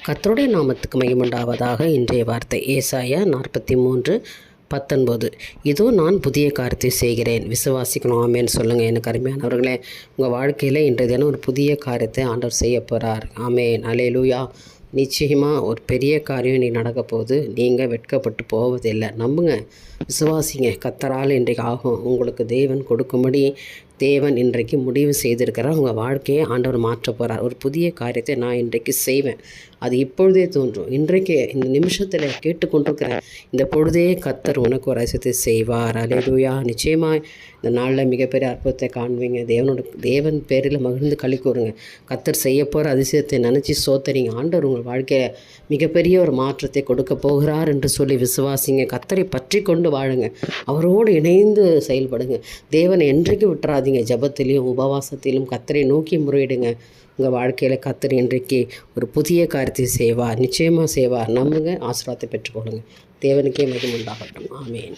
கர்த்தருடைய நாமத்துக்கு மகிமையுண்டாவதாக. இன்றைய வார்த்தை ஏசாயா 43:19. இதோ நான் புதிய காரியத்தை செய்கிறேன், விசுவாசிக்கணும். ஆமேன்னு சொல்லுங்கள். எனக்கு அருமையானவர்களே, உங்கள் வாழ்க்கையில் இன்றைய தினம் ஒரு புதிய காரியத்தை ஆண்டவர் செய்ய போகிறார். ஆமேன், அல்லேலூயா. நிச்சயமாக ஒரு பெரிய காரியம் இன்றைக்கி நடக்க போகுது. நீங்கள் வெட்கப்பட்டு போவதில்லை. நம்புங்க, விசுவாசிங்க. கர்த்தரால் இன்றைக்கு ஆகும். உங்களுக்கு தேவன் கொடுக்கும்படி தேவன் இன்றைக்கு முடிவு செய்திருக்கிறார். உங்கள் வாழ்க்கையை ஆண்டவர் மாற்ற போகிறார். ஒரு புதிய காரியத்தை நான் இன்றைக்கு செய்வேன். அது இப்பொழுதே தோன்றும். இன்றைக்கு இந்த நிமிஷத்தில் கேட்டுக்கொண்டிருக்கிறேன். இந்த பொழுதே கர்த்தர் உனக்கு ஒரு அதிசயத்தை செய்வார். அல்லேலூயா. நிச்சயமாக இந்த நாளில் மிகப்பெரிய அற்புதத்தை காண்பீங்க. தேவன் பேரில் மகிழ்ந்து களி கூறுங்க. கர்த்தர் செய்ய போகிற அதிசயத்தை நினச்சி சோத்தரிங்க. ஆண்டவர் உங்கள் வாழ்க்கையில் மிகப்பெரிய ஒரு மாற்றத்தை கொடுக்க போகிறார் என்று சொல்லி விசுவாசிங்க. கர்த்தரை பற்றி கொண்டு வாழுங்க. அவரோடு இணைந்து செயல்படுங்க. தேவனை என்றைக்கு விட்டுறாதீங்க. ஜெபத்திலையும் உபவாசத்திலும் கர்த்தரை நோக்கி முறையிடுங்க. உங்கள் வாழ்க்கையில் கர்த்தர் இன்றைக்கு ஒரு புதிய காரியத்தை செய்வார். நிச்சயமாக செய்வார். நம்புங்க, ஆசீர்வாதத்தை பெற்றுக்கொள்ளுங்க. தேவனுக்கே மகிமை உண்டாகட்டும். ஆமேன்.